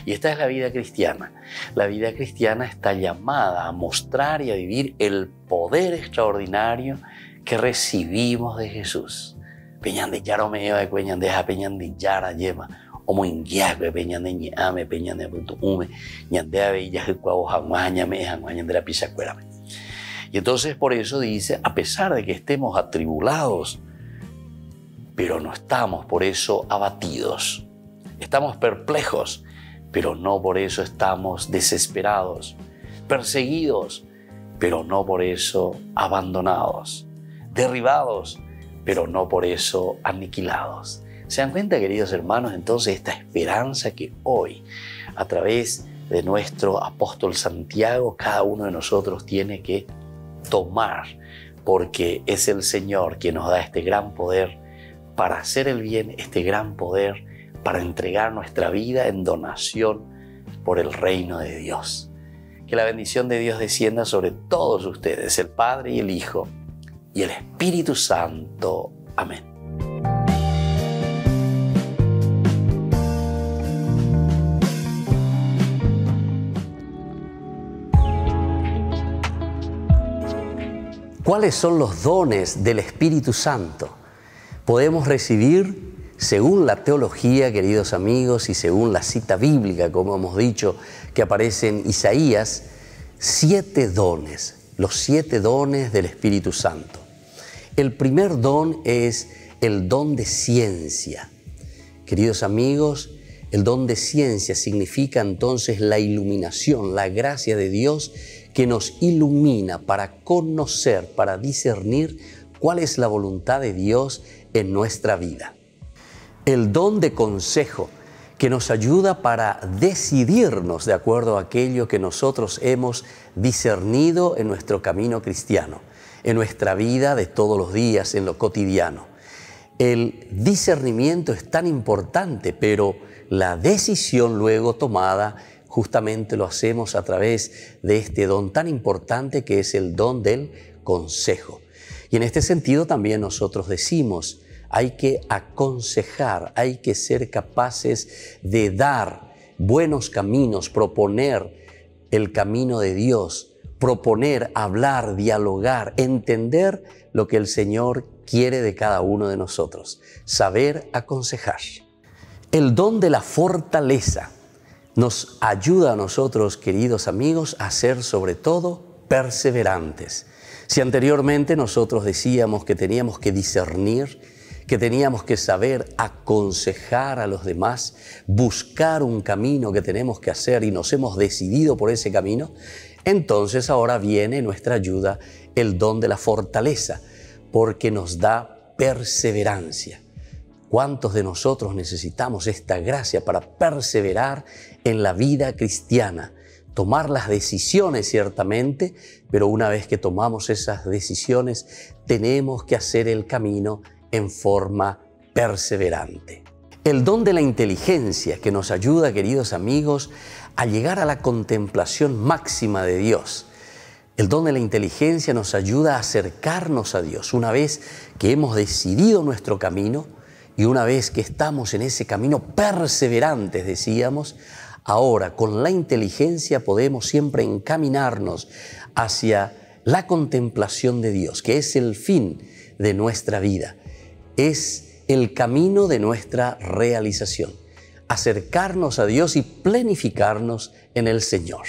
Y esta es la vida cristiana. La vida cristiana está llamada a mostrar y a vivir el poder extraordinario que recibimos de Jesús. Peñande yaro me lleva de cueñande a peñande yara lleva como inguiaque peñande ñame peñande punto ume ñande a bella que cuavo janguaña me janguaña de la pisacuérame. Y entonces por eso dice, a pesar de que estemos atribulados, pero no estamos por eso abatidos. Estamos perplejos, pero no por eso estamos desesperados. Perseguidos, pero no por eso abandonados. Derribados, pero no por eso aniquilados. ¿Se dan cuenta, queridos hermanos, entonces esta esperanza que hoy, a través de nuestro apóstol Santiago, cada uno de nosotros tiene que tomar, porque es el Señor quien nos da este gran poder para hacer el bien, este gran poder para entregar nuestra vida en donación por el reino de Dios. Que la bendición de Dios descienda sobre todos ustedes, el Padre y el Hijo y el Espíritu Santo. Amén. ¿Cuáles son los dones del Espíritu Santo? Podemos recibir, según la teología, queridos amigos, y según la cita bíblica, como hemos dicho, que aparece en Isaías, 7 dones, los 7 dones del Espíritu Santo. El primer don es el don de ciencia. Queridos amigos, el don de ciencia significa entonces la iluminación, la gracia de Dios que nos ilumina para conocer, para discernir cuál es la voluntad de Dios en nuestra vida. El don de consejo, que nos ayuda para decidirnos de acuerdo a aquello que nosotros hemos discernido en nuestro camino cristiano, en nuestra vida de todos los días, en lo cotidiano. El discernimiento es tan importante, pero la decisión luego tomada justamente lo hacemos a través de este don tan importante que es el don del consejo. Y en este sentido también nosotros decimos, hay que aconsejar, hay que ser capaces de dar buenos caminos, proponer el camino de Dios, proponer, hablar, dialogar, entender lo que el Señor quiere de cada uno de nosotros, saber aconsejar. El don de la fortaleza nos ayuda a nosotros, queridos amigos, a ser sobre todo perseverantes. Si anteriormente nosotros decíamos que teníamos que discernir, que teníamos que saber aconsejar a los demás, buscar un camino que tenemos que hacer y nos hemos decidido por ese camino, entonces ahora viene nuestra ayuda el don de la fortaleza, porque nos da perseverancia. ¿Cuántos de nosotros necesitamos esta gracia para perseverar en la vida cristiana? Tomar las decisiones ciertamente, pero una vez que tomamos esas decisiones, tenemos que hacer el camino en forma perseverante. El don de la inteligencia que nos ayuda, queridos amigos, a llegar a la contemplación máxima de Dios. El don de la inteligencia nos ayuda a acercarnos a Dios. Una vez que hemos decidido nuestro camino y una vez que estamos en ese camino perseverantes, decíamos, ahora con la inteligencia podemos siempre encaminarnos hacia la contemplación de Dios, que es el fin de nuestra vida. Es el camino de nuestra realización. Acercarnos a Dios y planificarnos en el Señor.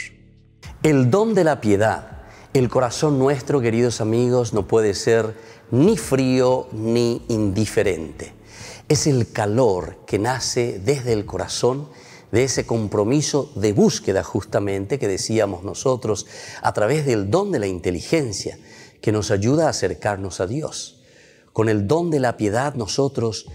El don de la piedad. El corazón nuestro, queridos amigos, no puede ser ni frío ni indiferente. Es el calor que nace desde el corazón, de ese compromiso de búsqueda justamente que decíamos nosotros a través del don de la inteligencia que nos ayuda a acercarnos a Dios. Con el don de la piedad nosotros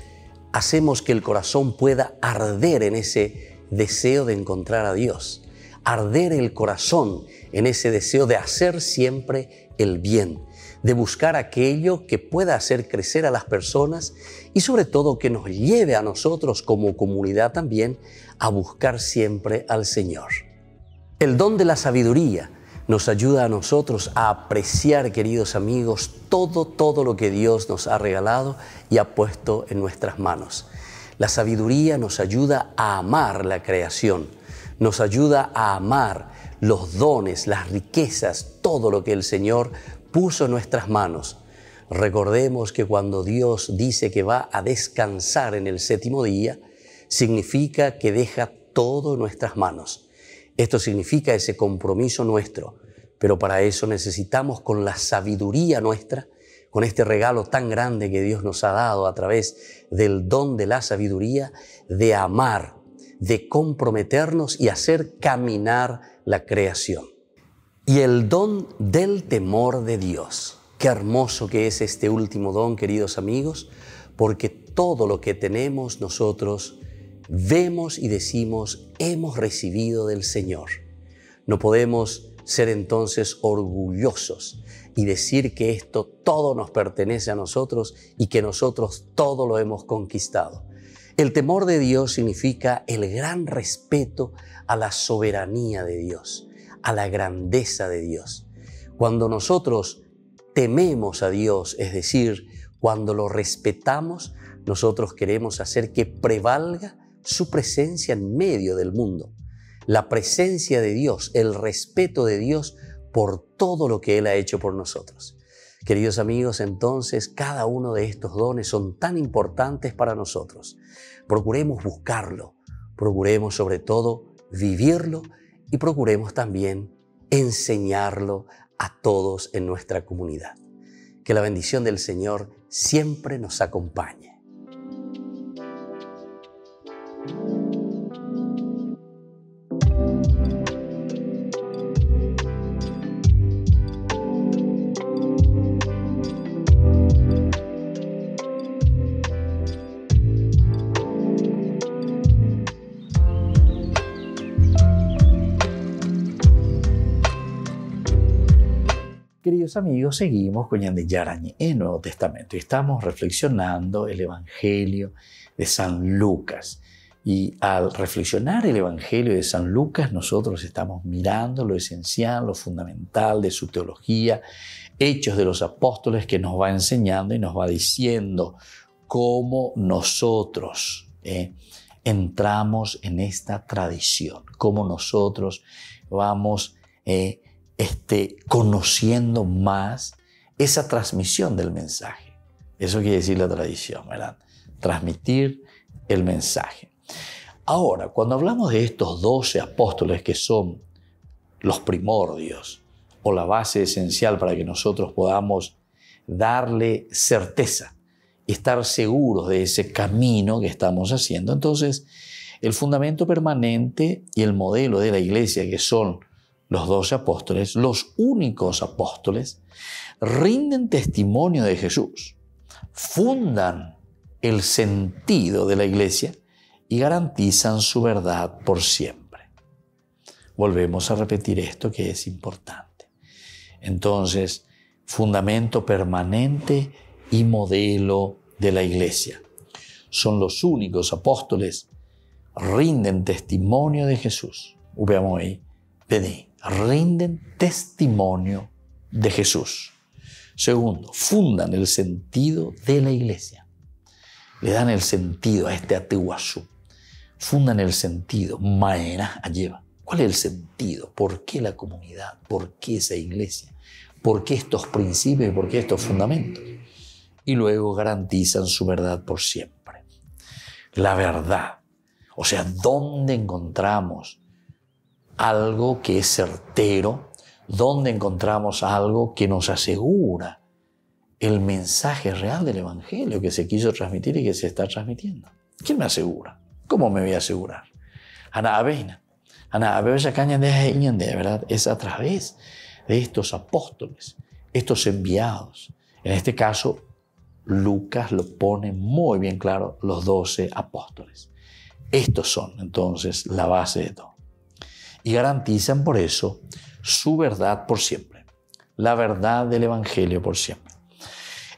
hacemos que el corazón pueda arder en ese deseo de encontrar a Dios. Arder el corazón en ese deseo de hacer siempre el bien, de buscar aquello que pueda hacer crecer a las personas y sobre todo que nos lleve a nosotros como comunidad también a buscar siempre al Señor. El don de la sabiduría nos ayuda a nosotros a apreciar, queridos amigos, todo lo que Dios nos ha regalado y ha puesto en nuestras manos. La sabiduría nos ayuda a amar la creación, nos ayuda a amar los dones, las riquezas, todo lo que el Señor puso en nuestras manos. Recordemos que cuando Dios dice que va a descansar en el séptimo día, significa que deja todo en nuestras manos. Esto significa ese compromiso nuestro, pero para eso necesitamos con la sabiduría nuestra, con este regalo tan grande que Dios nos ha dado a través del don de la sabiduría, de amar, de comprometernos y hacer caminar la creación. Y el don del temor de Dios. Qué hermoso que es este último don, queridos amigos, porque todo lo que tenemos nosotros vemos y decimos hemos recibido del Señor. No podemos ser entonces orgullosos y decir que esto todo nos pertenece a nosotros y que nosotros todo lo hemos conquistado. El temor de Dios significa el gran respeto a la soberanía de Dios, a la grandeza de Dios. Cuando nosotros tememos a Dios, es decir, cuando lo respetamos, nosotros queremos hacer que prevalga su presencia en medio del mundo. La presencia de Dios, el respeto de Dios por todo lo que Él ha hecho por nosotros. Queridos amigos, entonces cada uno de estos dones son tan importantes para nosotros. Procuremos buscarlo, procuremos sobre todo vivirlo y procuremos también enseñarlo a todos en nuestra comunidad. Que la bendición del Señor siempre nos acompañe. Queridos amigos, seguimos con Ñande Yarañe en el Nuevo Testamento y estamos reflexionando el Evangelio de San Lucas. Y al reflexionar el Evangelio de San Lucas, nosotros estamos mirando lo esencial, lo fundamental de su teología, Hechos de los Apóstoles, que nos va enseñando y nos va diciendo cómo nosotros entramos en esta tradición, cómo nosotros vamos conociendo más esa transmisión del mensaje. Eso quiere decir la tradición, ¿verdad? Transmitir el mensaje. Ahora, cuando hablamos de estos 12 apóstoles que son los primordios o la base esencial para que nosotros podamos darle certeza estar seguros de ese camino que estamos haciendo. Entonces, el fundamento permanente y el modelo de la iglesia, que son los 12 apóstoles, los únicos apóstoles, rinden testimonio de Jesús, fundan el sentido de la iglesia y garantizan su verdad por siempre. Volvemos a repetir esto que es importante. Entonces, fundamento permanente y modelo de la iglesia. Son los únicos apóstoles, rinden testimonio de Jesús. Veamos ahí, rinden testimonio de Jesús. Segundo, fundan el sentido de la iglesia. Le dan el sentido a este Atehuazú. Fundan el sentido. Maena lleva. ¿Cuál es el sentido? ¿Por qué la comunidad? ¿Por qué esa iglesia? ¿Por qué estos principios y por qué estos fundamentos? Y luego garantizan su verdad por siempre. La verdad. O sea, ¿dónde encontramos algo que es certero? ¿Dónde encontramos algo que nos asegura el mensaje real del Evangelio que se quiso transmitir y que se está transmitiendo? ¿Quién me asegura? ¿Cómo me voy a asegurar? ¿Verdad? Es a través de estos apóstoles, estos enviados. En este caso, Lucas lo pone muy bien claro, los 12 apóstoles. Estos son entonces la base de todo. Y garantizan por eso su verdad por siempre. La verdad del Evangelio por siempre.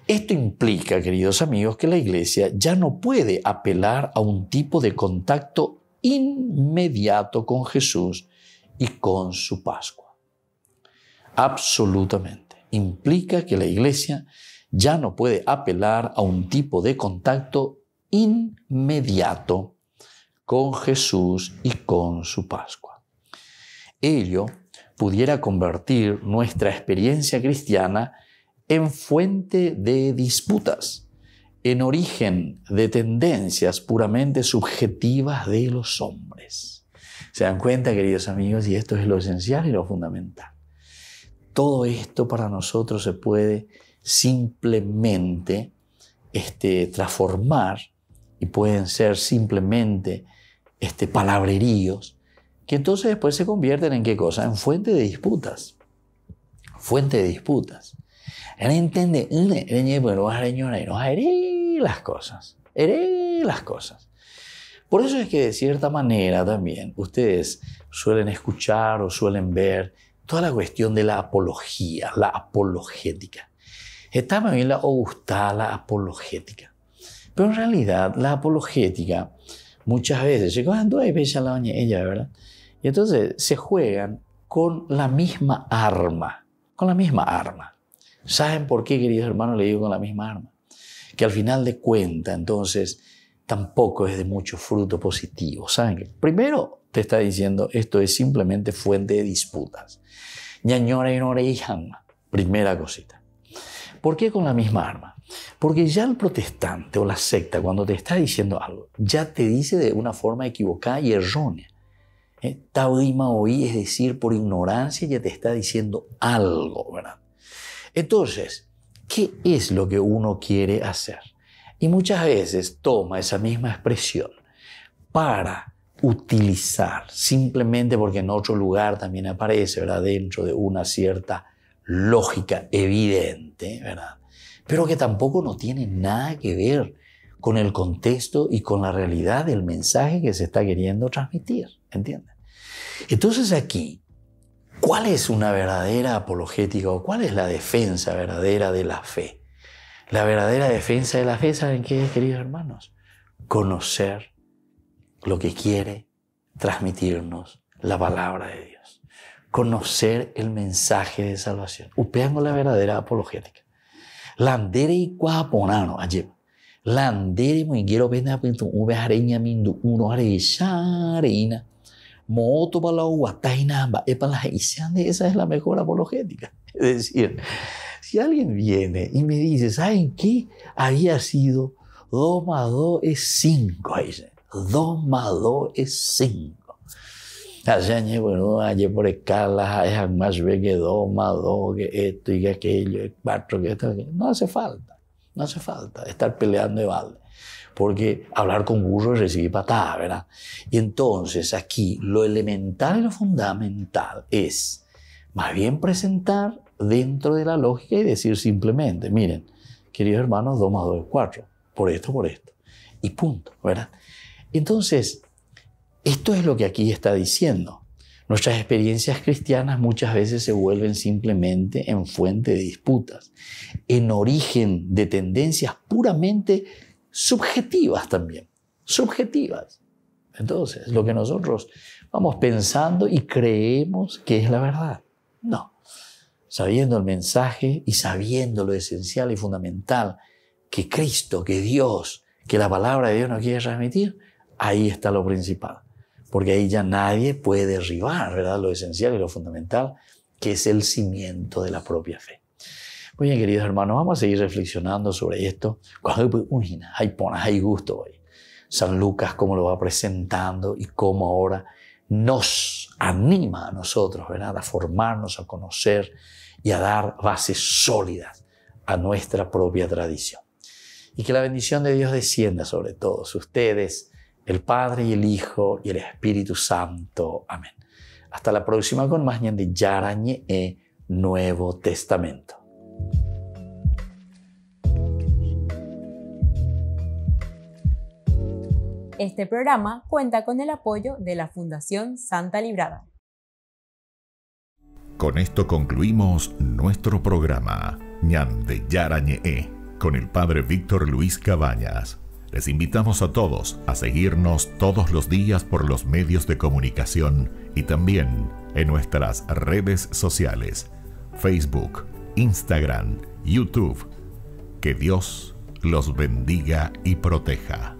Esto implica, queridos amigos, que la iglesia ya no puede apelar a un tipo de contacto inmediato con Jesús y con su Pascua. Absolutamente. Implica que la iglesia ya no puede apelar a un tipo de contacto inmediato con Jesús y con su Pascua. Ello pudiera convertir nuestra experiencia cristiana en fuente de disputas, en origen de tendencias puramente subjetivas de los hombres. ¿Se dan cuenta, queridos amigos? Y esto es lo esencial y lo fundamental. Todo esto para nosotros se puede simplemente transformar y pueden ser simplemente palabreríos que entonces después se convierten en ¿qué cosa? En fuente de disputas. Fuente de disputas. Las cosas. Las cosas. Por eso es que de cierta manera también ustedes suelen escuchar o suelen ver toda la cuestión de la apología, la apologética. Está bien la apologética. Pero en realidad la apologética muchas veces, ¿verdad? Y entonces se juegan con la misma arma. Con la misma arma. ¿Saben por qué, queridos hermanos, le digo con la misma arma? Que al final de cuentas, entonces, tampoco es de mucho fruto positivo. ¿Saben qué? Primero te está diciendo, esto es simplemente fuente de disputas. Primera cosita. ¿Por qué con la misma arma? Porque ya el protestante o la secta, cuando te está diciendo algo, ya te dice de una forma equivocada y errónea. Taudima oí, es decir, por ignorancia ya te está diciendo algo, ¿verdad? Entonces, ¿qué es lo que uno quiere hacer? Y muchas veces toma esa misma expresión para utilizar, simplemente porque en otro lugar también aparece, ¿verdad? Dentro de una cierta lógica evidente, ¿verdad? Pero que tampoco no tiene nada que ver con el contexto y con la realidad del mensaje que se está queriendo transmitir, ¿entienden? Entonces aquí, ¿cuál es una verdadera apologética o cuál es la defensa verdadera de la fe? La verdadera defensa de la fe, ¿saben qué es, queridos hermanos? Conocer lo que quiere transmitirnos la palabra de Dios. Conocer el mensaje de salvación. Upeando la verdadera apologética. Landere y cuaponano, ayer. Landere muy quiero pena pinto ube areña mindu uno areina. Moto para la esa es la mejor apologética. Es decir, si alguien viene y me dice, ¿saben qué? Había sido 2 más 2 es 5. 2 más 2 es 5. Bueno, ayer por escalas es más ve que 2 más 2, que esto y que aquello, 4, que esto. No hace falta. No hace falta estar peleando de balde. Porque hablar con burro es recibir patada, ¿verdad? Y entonces aquí lo elemental y lo fundamental es más bien presentar dentro de la lógica y decir simplemente, miren, queridos hermanos, 2 más 2 es 4, por esto, y punto, ¿verdad? Entonces, esto es lo que aquí está diciendo. Nuestras experiencias cristianas muchas veces se vuelven simplemente en fuente de disputas, en origen de tendencias puramente subjetivas también, subjetivas. Entonces, lo que nosotros vamos pensando y creemos que es la verdad. No. Sabiendo el mensaje y sabiendo lo esencial y fundamental que Cristo, que Dios, que la palabra de Dios nos quiere transmitir, ahí está lo principal. Porque ahí ya nadie puede derribar, ¿verdad?, lo esencial y lo fundamental, que es el cimiento de la propia fe. Muy bien, queridos hermanos, vamos a seguir reflexionando sobre esto. Hay gusto hoy. San Lucas, cómo lo va presentando y cómo ahora nos anima a nosotros, ¿verdad?, a formarnos, a conocer y a dar bases sólidas a nuestra propia tradición. Y que la bendición de Dios descienda sobre todos ustedes, el Padre y el Hijo y el Espíritu Santo. Amén. Hasta la próxima con más de Yarañe e Nuevo Testamento. Este programa cuenta con el apoyo de la Fundación Santa Librada. Con esto concluimos nuestro programa Ñande Yarañe con el Padre Víctor Luis Cabañas. Les invitamos a todos a seguirnos todos los días por los medios de comunicación y también en nuestras redes sociales, Facebook, Instagram, YouTube. Que Dios los bendiga y proteja.